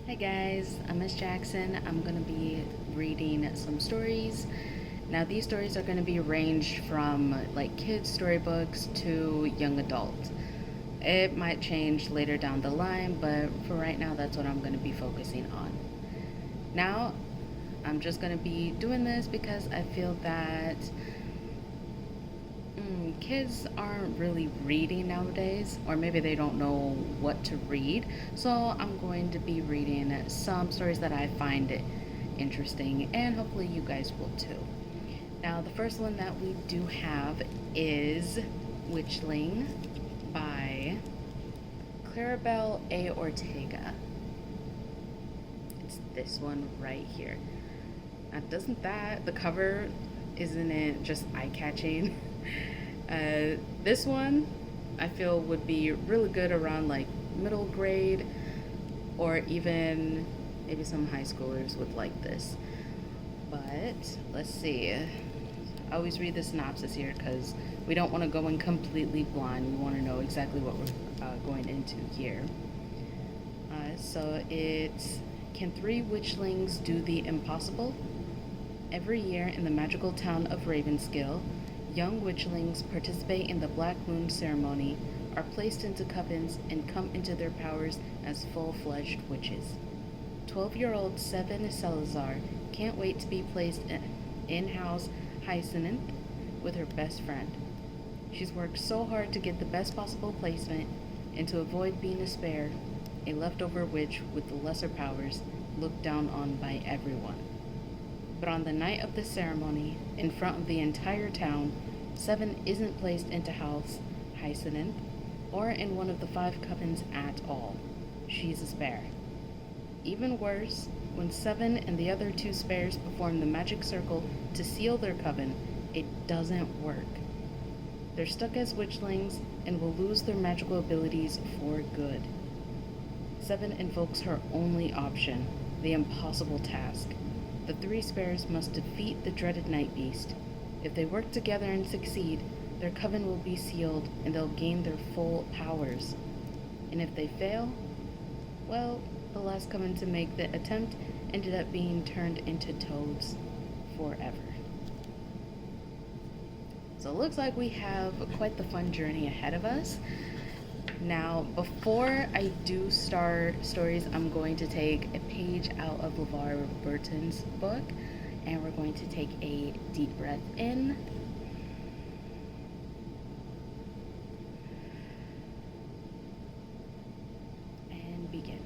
Hi guys, I'm Ms.Jackson. I'm going to be reading some stories. Now these stories are going to be ranged from like kids storybooks to young adult. It might change later down the line, but for right now that's what I'm going to be focusing on. Now, I'm just going to be doing this because I feel that kids aren't really reading nowadays, or maybe they don't know what to read. So I'm going to be reading some stories that I find interesting, and hopefully you guys will too. Now, the first one that we do have is Witchling by Clarabelle A. Ortega. It's this one right here. Now, the cover, isn't it just eye catching? This one I feel would be really good around like middle grade, or even maybe some high schoolers would like this. But let's see. I always read the synopsis here because we don't want to go in completely blind. We want to know exactly what we're going into here. So it's Can three witchlings do the impossible? Every year in the magical town of Ravenskill, young witchlings participate in the Black Moon ceremony, are placed into covens, and come into their powers as full-fledged witches. 12-year-old Seven Salazar can't wait to be placed in-house Hyacinth with her best friend. She's worked so hard to get the best possible placement and to avoid being a spare, a leftover witch with the lesser powers looked down on by everyone. But on the night of the ceremony, in front of the entire town, Seven isn't placed into house Hyacinth or in one of the 5 covens at all. She's a spare. Even worse, when Seven and the other 2 spares perform the magic circle to seal their coven, it doesn't work. They're stuck as witchlings and will lose their magical abilities for good. Seven invokes her only option, the impossible task. The 3 spares must defeat the dreaded night beast. If they work together and succeed, their coven will be sealed and they'll gain their full powers. And if they fail, well, the last coven to make the attempt ended up being turned into toads forever. So it looks like we have quite the fun journey ahead of us. Now, before I do start stories, I'm going to take a page out of LeVar Burton's book, and we're going to take a deep breath in. And begin.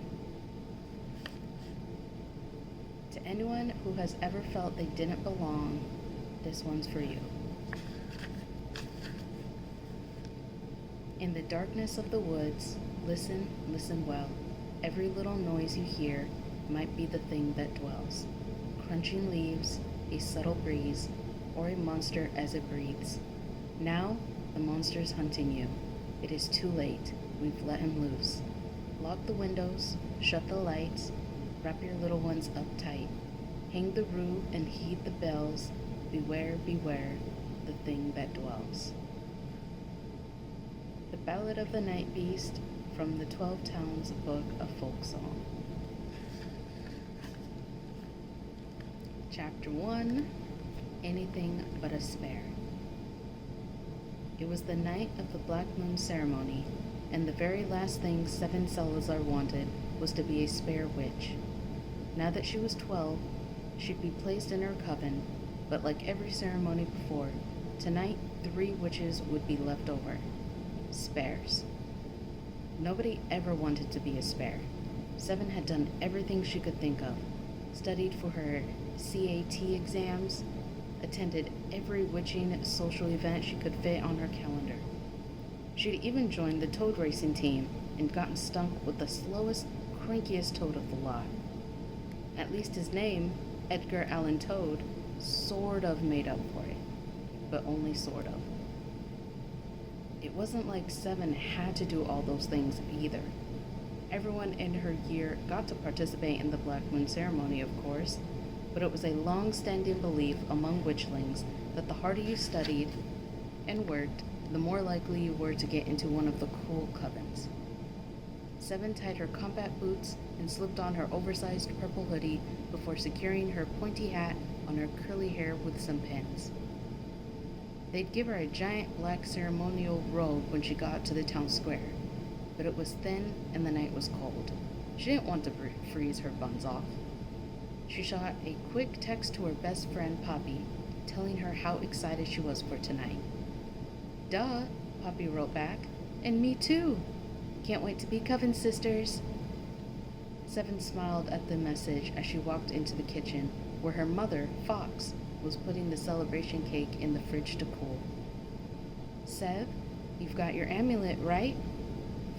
To anyone who has ever felt they didn't belong, this one's for you. In the darkness of the woods, listen, listen well. Every little noise you hear might be the thing that dwells. Crunching leaves, a subtle breeze, or a monster as it breathes. Now, the monster is hunting you. It is too late. We've let him loose. Lock the windows, shut the lights, wrap your little ones up tight. Hang the roof and heed the bells. Beware, beware, the thing that dwells. The Ballad of the Night Beast from the 12 Towns Book of Folk Song. Chapter 1, Anything But a Spare. It was the night of the Black Moon ceremony, and the very last thing Seven Salazar wanted was to be a spare witch. Now that she was 12, she'd be placed in her coven, but like every ceremony before, tonight 3 witches would be left over. Spares. Nobody ever wanted to be a spare. Seven had done everything she could think of, studied for her CAT exams, attended every witching social event she could fit on her calendar. She'd even joined the toad racing team and gotten stunk with the slowest, crankiest toad of the lot. At least his name, Edgar Allan Toad, sort of made up for it, but only sort of. It wasn't like Seven had to do all those things either. Everyone in her year got to participate in the Black Moon ceremony, of course, but it was a long-standing belief among witchlings that the harder you studied and worked, the more likely you were to get into one of the cool covens. Seven tied her combat boots and slipped on her oversized purple hoodie before securing her pointy hat on her curly hair with some pins. They'd give her a giant black ceremonial robe when she got to the town square, but it was thin and the night was cold. She didn't want to freeze her buns off. She shot a quick text to her best friend, Poppy, telling her how excited she was for tonight. "Duh," Poppy wrote back. "And me too. Can't wait to be Coven sisters." Seven smiled at the message as she walked into the kitchen, where her mother, Fox, was putting the celebration cake in the fridge to cool. "Sev, you've got your amulet, right?"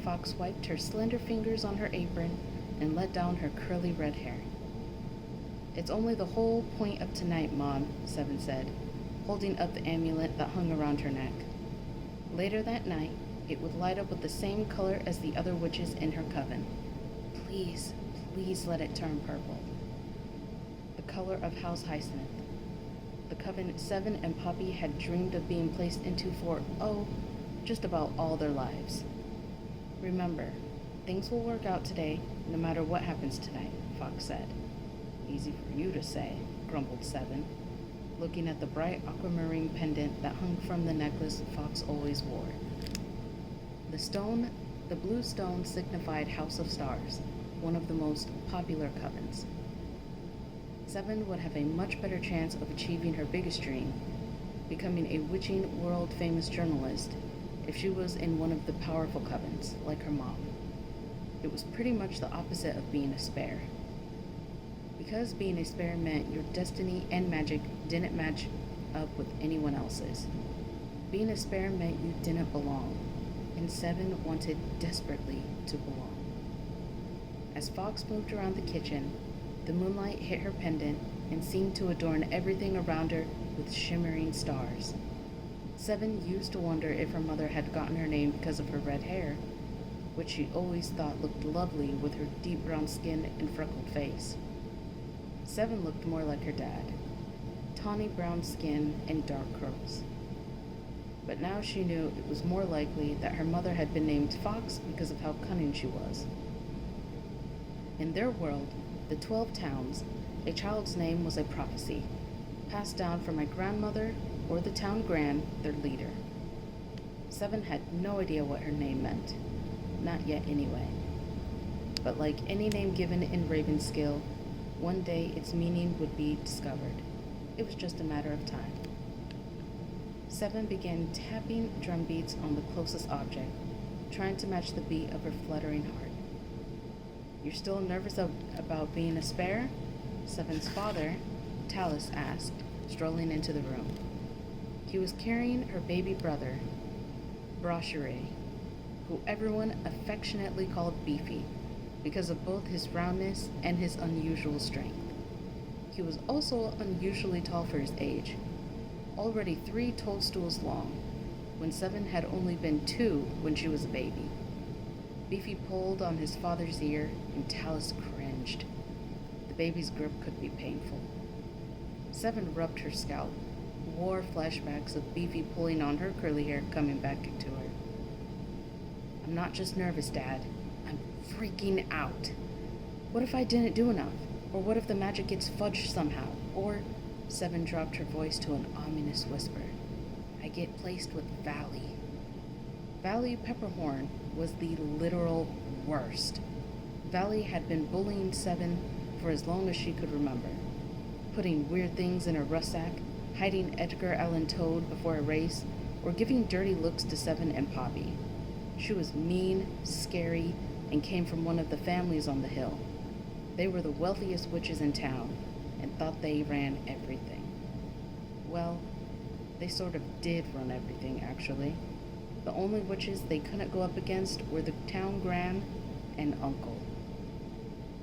Fox wiped her slender fingers on her apron and let down her curly red hair. "It's only the whole point of tonight, Mom," Seven said, holding up the amulet that hung around her neck. Later that night, it would light up with the same color as the other witches in her coven. Please, please let it turn purple. The color of House Hyacinth. The coven Seven and Poppy had dreamed of being placed into for, just about all their lives. "Remember, things will work out today, no matter what happens tonight," Fox said. "Easy for you to say," grumbled Seven, looking at the bright aquamarine pendant that hung from the necklace Fox always wore. The blue stone signified House of Stars, one of the most popular covens. Seven would have a much better chance of achieving her biggest dream, becoming a witching world-famous journalist, if she was in one of the powerful covens, like her mom. It was pretty much the opposite of being a spare. Because being a spare meant your destiny and magic didn't match up with anyone else's. Being a spare meant you didn't belong, and Seven wanted desperately to belong. As Fox moved around the kitchen, the moonlight hit her pendant and seemed to adorn everything around her with shimmering stars. Seven used to wonder if her mother had gotten her name because of her red hair, which she always thought looked lovely with her deep brown skin and freckled face. Seven looked more like her dad, tawny brown skin and dark curls. But now she knew it was more likely that her mother had been named Fox because of how cunning she was. In their world, the 12 towns, a child's name was a prophecy, passed down from a grandmother or the town gran, their leader. Seven had no idea what her name meant. Not yet anyway. But like any name given in Ravenskill, one day its meaning would be discovered. It was just a matter of time. Seven began tapping drum beats on the closest object, trying to match the beat of her fluttering heart. "You're still nervous about being a spare?" Seven's father, Talus, asked, strolling into the room. He was carrying her baby brother, Brochure, who everyone affectionately called Beefy, because of both his roundness and his unusual strength. He was also unusually tall for his age, already 3 toadstools long, when Seven had only been 2 when she was a baby. Beefy pulled on his father's ear, and Talus cringed. The baby's grip could be painful. Seven rubbed her scalp, wore flashbacks of Beefy pulling on her curly hair coming back to her. "I'm not just nervous, Dad. I'm freaking out. What if I didn't do enough? Or what if the magic gets fudged somehow? Or," Seven dropped her voice to an ominous whisper, "I get placed with Valley." Valley Pepperhorn was the literal worst. Valley had been bullying Seven for as long as she could remember, putting weird things in her rucksack, hiding Edgar Allan Toad before a race, or giving dirty looks to Seven and Poppy. She was mean, scary, and came from one of the families on the hill. They were the wealthiest witches in town, and thought they ran everything. Well, they sort of did run everything, actually. The only witches they couldn't go up against were the town gran and uncle.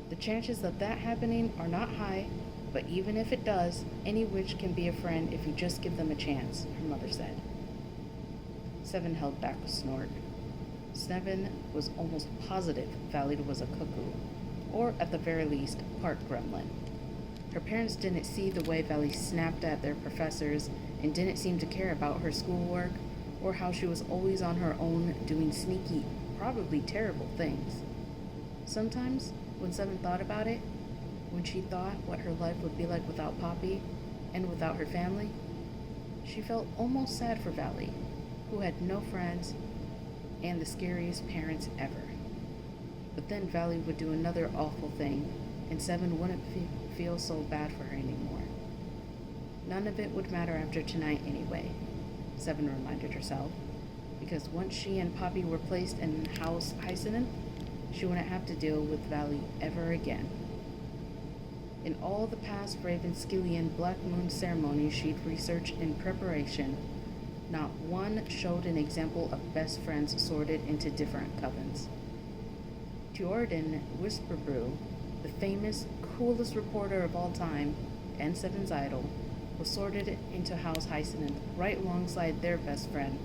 The chances of that happening are not high, but even if it does, any witch can be a friend if you just give them a chance, her mother said. Seven held back a snort. Seven was almost positive Valley was a cuckoo, or at the very least, part gremlin. Her parents didn't see the way Valley snapped at their professors and didn't seem to care about her schoolwork or how she was always on her own doing sneaky, probably terrible things. Sometimes, when Seven thought about it, when she thought what her life would be like without Poppy and without her family, she felt almost sad for Valley, who had no friends and the scariest parents ever. But then Valley would do another awful thing, and Seven wouldn't feel so bad for her anymore. None of it would matter after tonight anyway, Seven reminded herself, because once she and Poppy were placed in House Hyacinth, she wouldn't have to deal with Valley ever again. In all the past Ravenskillian Black Moon ceremonies she'd researched in preparation, not one showed an example of best friends sorted into different covens. Jordan Whisperbrew, the famous, coolest reporter of all time, and Seven's idol, was sorted into House Hyacinth right alongside their best friend,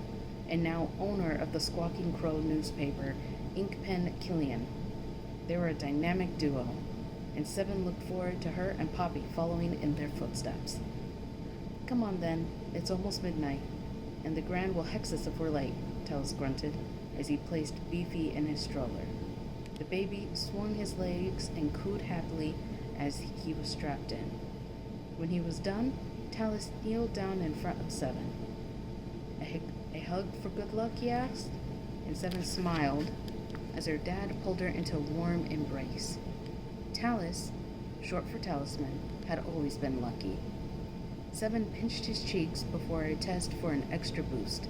and now owner of the Squawking Crow newspaper, Inkpen Killian. They were a dynamic duo, and Seven looked forward to her and Poppy following in their footsteps. Come on then, it's almost midnight, and the Grand will hex us if we're late, Tells grunted as he placed Beefy in his stroller. The baby swung his legs and cooed happily as he was strapped in. When he was done, Talus kneeled down in front of Seven. A hug for good luck, he asked, and Seven smiled as her dad pulled her into a warm embrace. Talus, short for talisman, had always been lucky. Seven pinched his cheeks before a test for an extra boost.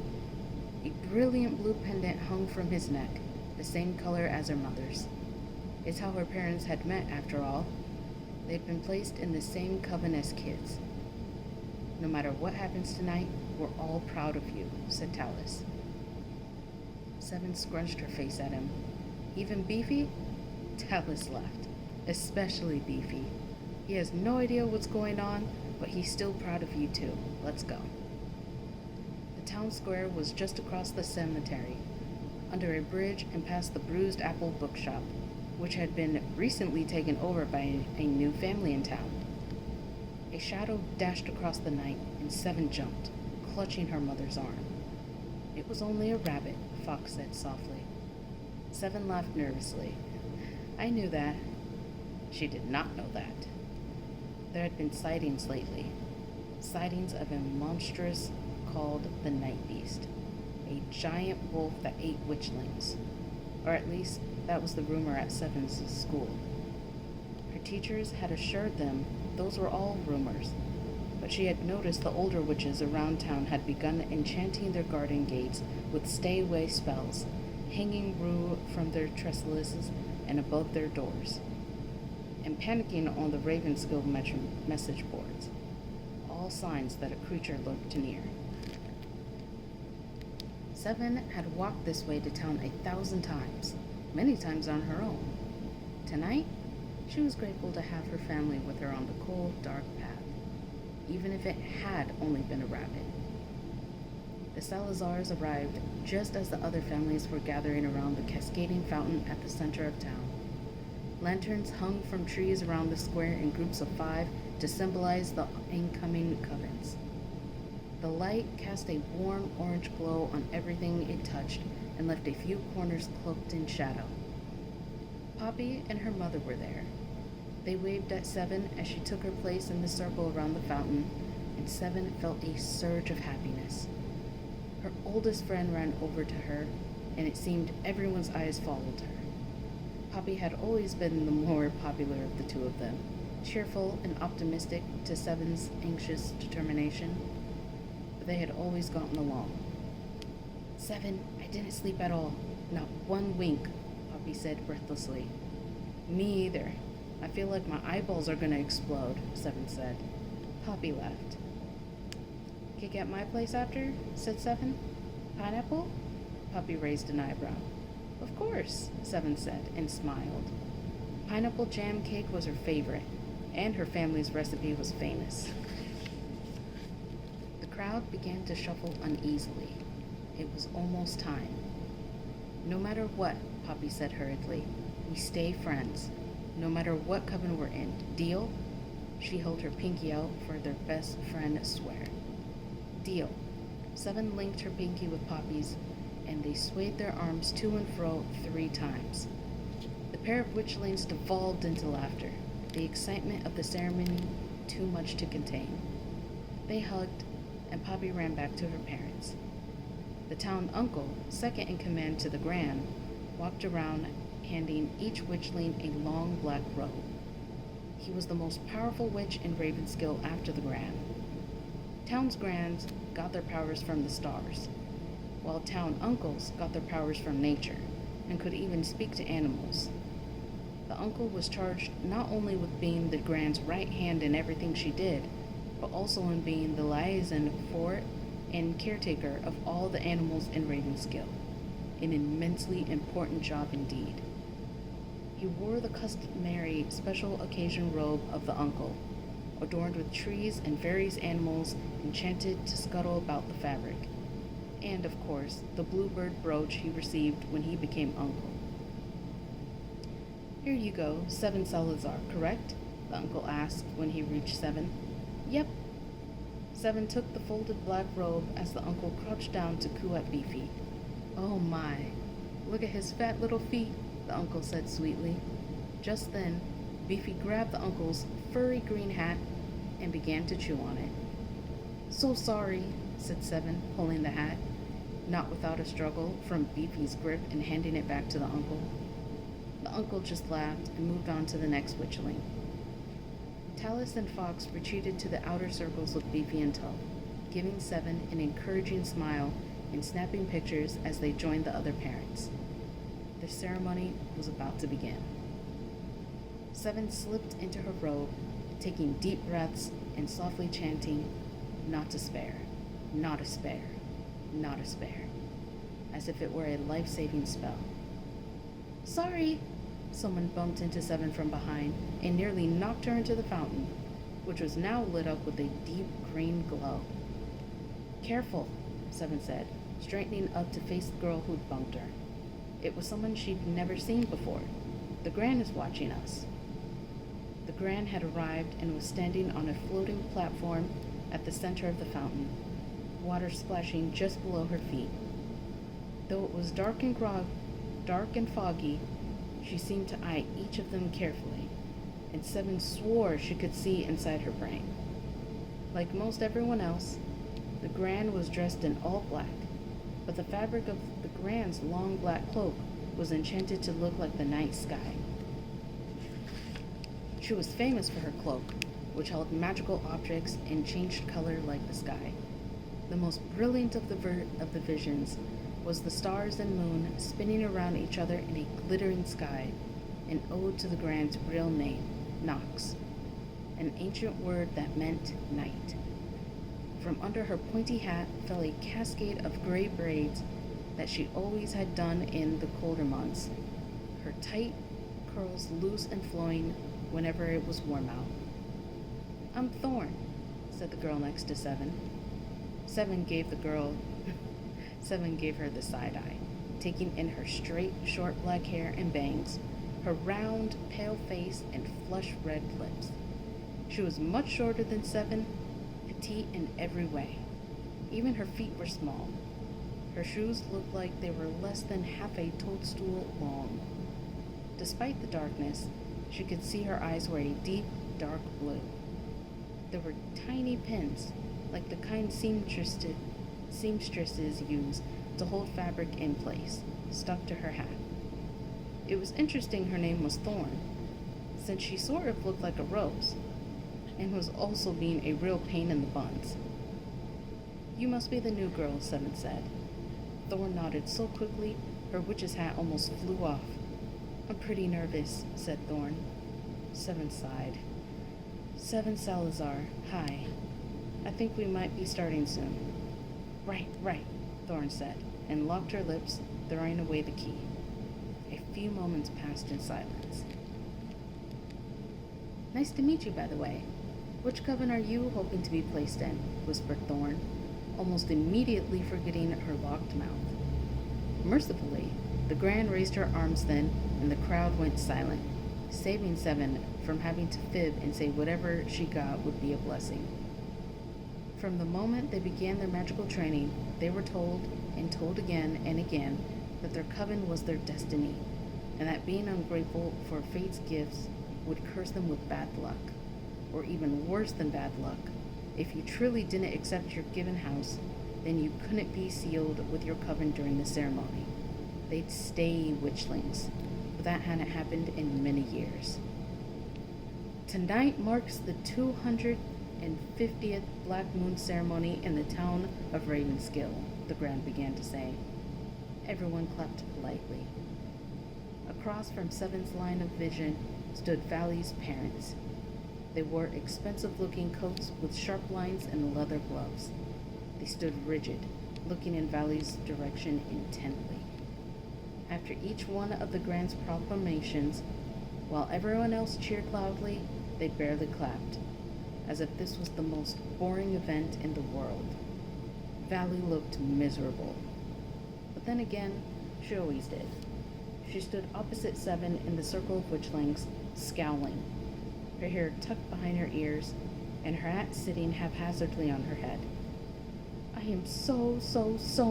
A brilliant blue pendant hung from his neck, the same color as her mother's. It's how her parents had met, after all. They'd been placed in the same coven as kids. No matter what happens tonight, we're all proud of you, said Talus. Seven scrunched her face at him. Even Beefy? Talus laughed. Especially Beefy. He has no idea what's going on, but he's still proud of you too. Let's go. The town square was just across the cemetery, under a bridge and past the Bruised Apple bookshop, which had been recently taken over by a new family in town. A shadow dashed across the night, and Seven jumped, clutching her mother's arm. It was only a rabbit, Fox said softly. Seven laughed nervously. I knew that. She did not know that. There had been sightings lately. Sightings of a monstrous called the Night Beast, a giant wolf that ate witchlings. Or at least, that was the rumor at Seven's school. Her teachers had assured them those were all rumors, but she had noticed the older witches around town had begun enchanting their garden gates with stay-away spells, hanging rue from their trellises and above their doors, and panicking on the Ravenskill message boards, all signs that a creature lurked near. Seven had walked this way to town 1,000 times, many times on her own. Tonight, she was grateful to have her family with her on the cold, dark path, even if it had only been a rabbit. The Salazars arrived just as the other families were gathering around the cascading fountain at the center of town. Lanterns hung from trees around the square in groups of 5 to symbolize the incoming covens. The light cast a warm orange glow on everything it touched and left a few corners cloaked in shadow. Poppy and her mother were there. They waved at Seven as she took her place in the circle around the fountain, and Seven felt a surge of happiness. Her oldest friend ran over to her, and it seemed everyone's eyes followed her. Poppy had always been the more popular of the two of them, cheerful and optimistic to Seven's anxious determination, but they had always gotten along. Seven, I didn't sleep at all. Not one wink, Poppy said breathlessly. Me either. I feel like my eyeballs are gonna explode, Seven said. Poppy laughed. Kick at my place after? Said Seven. Pineapple? Poppy raised an eyebrow. Of course, Seven said, and smiled. Pineapple jam cake was her favorite, and her family's recipe was famous. The crowd began to shuffle uneasily. It was almost time. No matter what, Poppy said hurriedly, we stay friends. No matter what coven we're in. Deal? She held her pinky out for their best friend swear. Deal. Seven linked her pinky with Poppy's, and they swayed their arms to and fro 3 times. The pair of witchlings devolved into laughter, the excitement of the ceremony too much to contain. They hugged, and Poppy ran back to her parents. The town uncle, second in command to the Gran, walked around handing each witchling a long black robe. He was the most powerful witch in Ravenskill after the Gran. Town's Grans got their powers from the stars, while town uncles got their powers from nature and could even speak to animals. The uncle was charged not only with being the Gran's right hand in everything she did, but also in being the liaison for and caretaker of all the animals in Ravenskill, an immensely important job indeed. He wore the customary special occasion robe of the uncle, adorned with trees and various animals enchanted to scuttle about the fabric, and, of course, the bluebird brooch he received when he became uncle. "Here you go, 7 Salazar, correct?" the uncle asked when he reached 7. "Yep." 7 took the folded black robe as the uncle crouched down to coo at Beefy. "Oh my, look at his fat little feet," the uncle said sweetly. Just then, Beefy grabbed the uncle's furry green hat and began to chew on it. "So sorry," said 7, pulling the hat, not without a struggle, from Beefy's grip and handing it back to the uncle. The uncle just laughed and moved on to the next witchling. Talus and Fox retreated to the outer circles with Beefy and Tub, giving 7 an encouraging smile and snapping pictures as they joined the other parents. The ceremony was about to begin. 7 slipped into her robe, taking deep breaths and softly chanting, "Not to spare, not a spare, not a spare," as if it were a life-saving spell. "Sorry!" Someone bumped into 7 from behind and nearly knocked her into the fountain, which was now lit up with a deep green glow. "Careful," 7 said, straightening up to face the girl who'd bumped her. It was someone she'd never seen before. "The Gran is watching us." The Gran had arrived and was standing on a floating platform at the center of the fountain, water splashing just below her feet. Though it was dark and foggy, she seemed to eye each of them carefully, and 7 swore she could see inside her brain. Like most everyone else, the Gran was dressed in all black, but the fabric of the Gran's long black cloak was enchanted to look like the night sky. She was famous for her cloak, which held magical objects and changed color like the sky. The most brilliant of the visions was the stars and moon spinning around each other in a glittering sky, an ode to the Gran's real name, Nox, an ancient word that meant night. From under her pointy hat fell a cascade of gray braids that she always had done in the colder months, her tight curls loose and flowing whenever it was warm out. "I'm Thorn," said the girl next to 7. 7 gave her the side eye, taking in her straight, short black hair and bangs, her round, pale face, and flush red lips. She was much shorter than 7, petite in every way. Even her feet were small. Her shoes looked like they were less than half a toadstool long. Despite the darkness, she could see her eyes were a deep, dark blue. There were tiny pins, like the kind seamstresses use to hold fabric in place, stuck to her hat. It was interesting her name was Thorn, since she sort of looked like a rose, and was also being a real pain in the buns. "You must be the new girl," 7 said. Thorn nodded so quickly, her witch's hat almost flew off. "I'm pretty nervous," said Thorn. 7 sighed. "7 Salazar, hi. I think we might be starting soon." Right, Thorn said, and locked her lips, throwing away the key. A few moments passed in silence. "Nice to meet you, by the way. Which coven are you hoping to be placed in?" whispered Thorn, almost immediately forgetting her locked mouth. Mercifully, the Gran raised her arms then, and the crowd went silent, saving 7 from having to fib and say whatever she got would be a blessing. From the moment they began their magical training, they were told, and told again and again, that their coven was their destiny, and that being ungrateful for fate's gifts would curse them with bad luck, or even worse than bad luck. If you truly didn't accept your given house, then you couldn't be sealed with your coven during the ceremony. They'd stay witchlings, but that hadn't happened in many years. Tonight marks the 250th Black Moon ceremony in the town of Ravenskill, the Grand began to say. Everyone clapped politely. Across from Seven's line of vision stood Valley's parents. They wore expensive-looking coats with sharp lines and leather gloves. They stood rigid, looking in Valley's direction intently. After each one of the Grand's proclamations, while everyone else cheered loudly, they barely clapped, as if this was the most boring event in the world. Valley looked miserable. But then again, she always did. She stood opposite Seven in the circle of witchlings, scowling, her hair tucked behind her ears, and her hat sitting haphazardly on her head. "I am so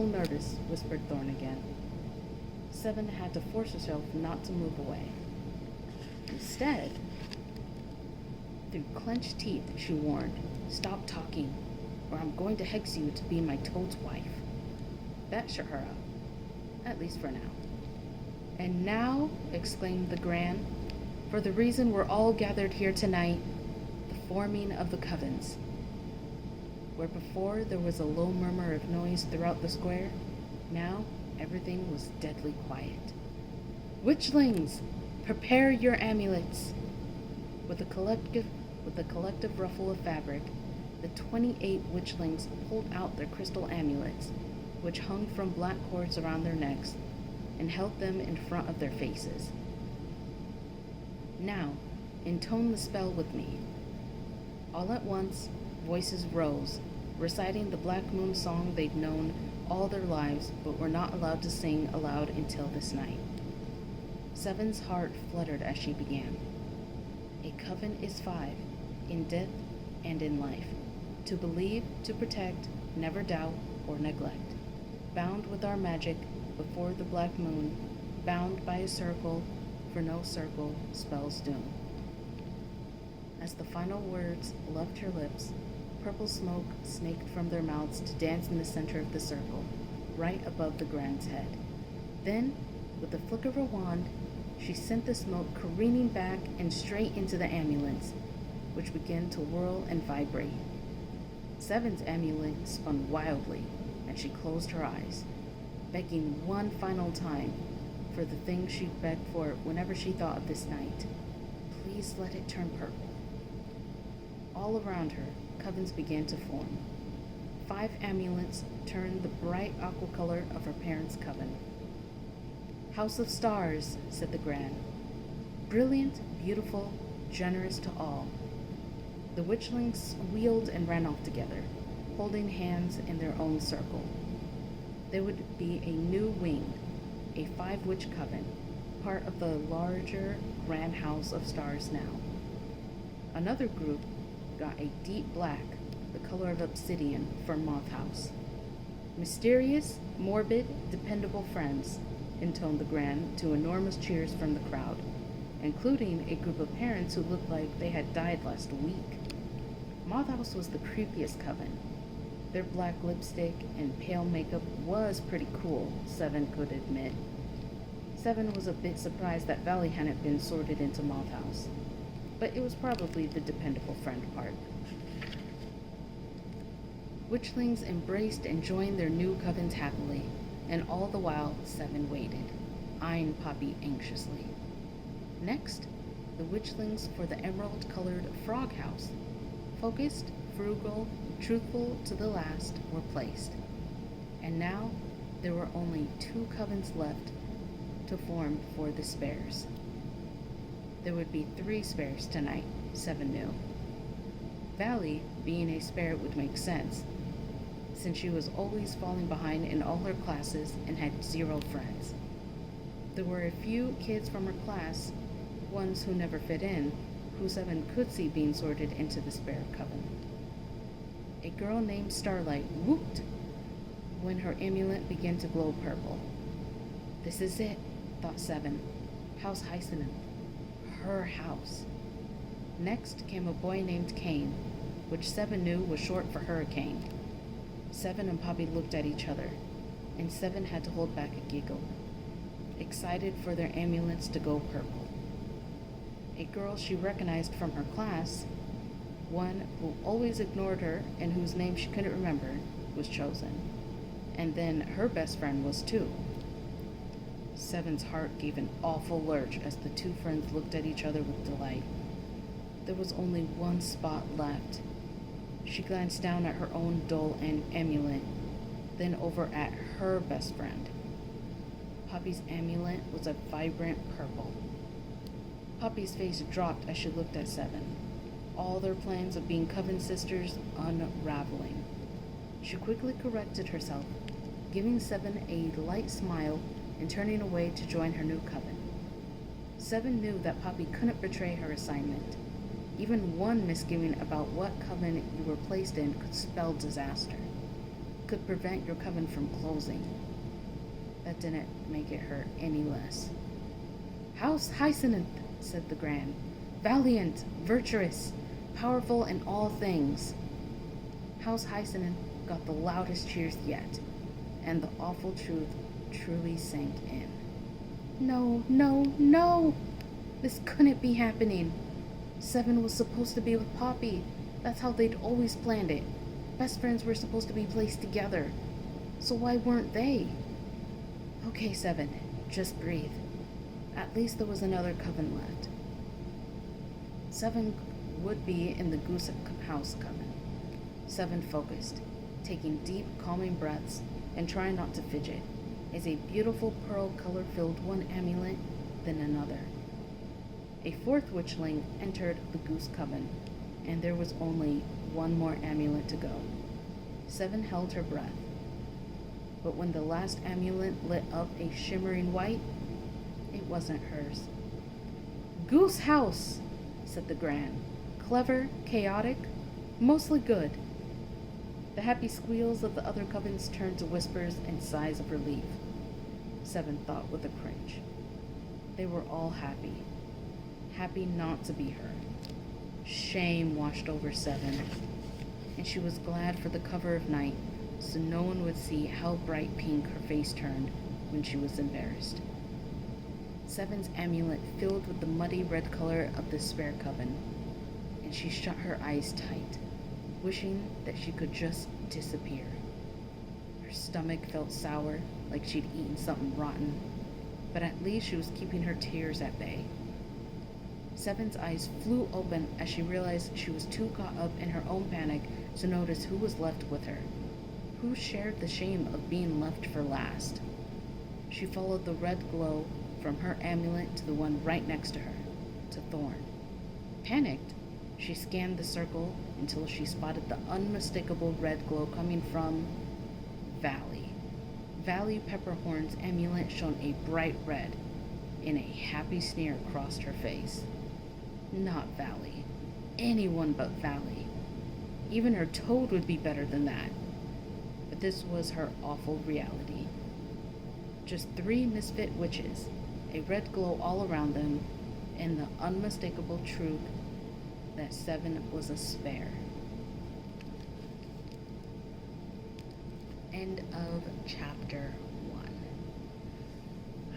nervous," whispered Thorn again. Seven had to force herself not to move away. Instead, through clenched teeth, she warned, "Stop talking, or I'm going to hex you to be my toad's wife." That shut her up, at least for now. "And now," exclaimed the Gran, "for the reason we're all gathered here tonight, the forming of the covens." Where before there was a low murmur of noise throughout the square, now everything was deadly quiet. "Witchlings, prepare your amulets!" With a collective ruffle of fabric, the 28 witchlings pulled out their crystal amulets, which hung from black cords around their necks, and held them in front of their faces. "Now, intone the spell with me." All at once, voices rose, reciting the Black Moon song they'd known all their lives but were not allowed to sing aloud until this night. Seven's heart fluttered as she began. "A coven is 5, in death and in life. To believe, to protect, never doubt or neglect. Bound with our magic before the Black Moon, bound by a circle, for no circle spells doom." As the final words left her lips, purple smoke snaked from their mouths to dance in the center of the circle, right above the Grand's head. Then, with the flick of her wand, she sent the smoke careening back and straight into the amulets, which began to whirl and vibrate. Seven's amulet spun wildly, and she closed her eyes, begging one final time for the thing she'd begged for whenever she thought of this night. Please let it turn purple. All around her, covens began to form. 5 amulets turned the bright aqua color of her parents' coven. "House of Stars," said the Grand. "Brilliant, beautiful, generous to all." The witchlings squealed and ran off together, holding hands in their own circle. There would be a new wing, a 5-witch coven, part of the larger Grand House of Stars now. Another group got a deep black, the color of obsidian, for Moth House. "Mysterious, morbid, dependable friends," intoned the Grand to enormous cheers from the crowd, including a group of parents who looked like they had died last week. Moth House was the creepiest coven. Their black lipstick and pale makeup was pretty cool, Seven could admit. Seven was a bit surprised that Valley hadn't been sorted into Moth House, but it was probably the dependable friend part. Witchlings embraced and joined their new covens happily, and all the while Seven waited, eyeing Poppy anxiously. Next, the witchlings for the emerald-colored Frog House, focused, frugal, truthful to the last, were placed. And now there were only 2 covens left to form for the spares. There would be 3 spares tonight, Seven knew. Valley, being a spare, would make sense, since she was always falling behind in all her classes and had 0 friends. There were a few kids from her class, ones who never fit in, who Seven could see being sorted into the spare coven. A girl named Starlight whooped when her amulet began to glow purple. "This is it," thought Seven. House Hyacinth. Her house. Next came a boy named Cain, which Seven knew was short for hurricane. Seven and Poppy looked at each other, and Seven had to hold back a giggle, excited for their amulets to go purple. A girl she recognized from her class, one who always ignored her and whose name she couldn't remember, was chosen. And then her best friend was too. Seven's heart gave an awful lurch as the two friends looked at each other with delight. There was only one spot left. She glanced down at her own dull amulet, then over at her best friend. Poppy's amulet was a vibrant purple. Poppy's face dropped as she looked at Seven, all their plans of being coven sisters unraveling. She quickly corrected herself, giving Seven a light smile and turning away to join her new coven. Seven knew that Poppy couldn't betray her assignment. Even one misgiving about what coven you were placed in could spell disaster, could prevent your coven from closing. That didn't make it hurt any less. House Hyacinth, said the Grand. Valiant, virtuous, powerful in all things. House Hyacinth got the loudest cheers yet, and the awful truth truly sank in. No, no, no! This couldn't be happening. Seven was supposed to be with Poppy. That's how they'd always planned it. Best friends were supposed to be placed together. So why weren't they? Okay, Seven, just breathe. At least there was another coven left. Seven would be in the Goose House coven. Seven focused, taking deep, calming breaths and trying not to fidget, as a beautiful pearl color filled one amulet, then another. A fourth witchling entered the Goose coven, and there was only one more amulet to go. Seven held her breath, but when the last amulet lit up a shimmering white, it wasn't hers. Goose House, said the Grand. Clever, chaotic, mostly good. The happy squeals of the other covens turned to whispers and sighs of relief. Seven thought with a cringe. They were all happy. Happy not to be her. Shame washed over Seven, and she was glad for the cover of night so no one would see how bright pink her face turned when she was embarrassed. Seven's amulet filled with the muddy red color of the spare coven, and she shut her eyes tight, wishing that she could just disappear. Her stomach felt sour, like she'd eaten something rotten, but at least she was keeping her tears at bay. Seven's eyes flew open as she realized she was too caught up in her own panic to notice who was left with her, who shared the shame of being left for last. She followed the red glow from her amulet to the one right next to her, to Thorn. Panicked, she scanned the circle until she spotted the unmistakable red glow coming from Valley. Valley Pepperhorn's amulet shone a bright red, and a happy sneer crossed her face. Not Valley. Anyone but Valley. Even her toad would be better than that. But this was her awful reality. Just 3 misfit witches, a red glow all around them, and the unmistakable truth that Seven was a spare. End of chapter 1.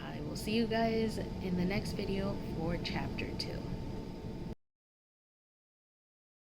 I will see you guys in the next video for chapter 2.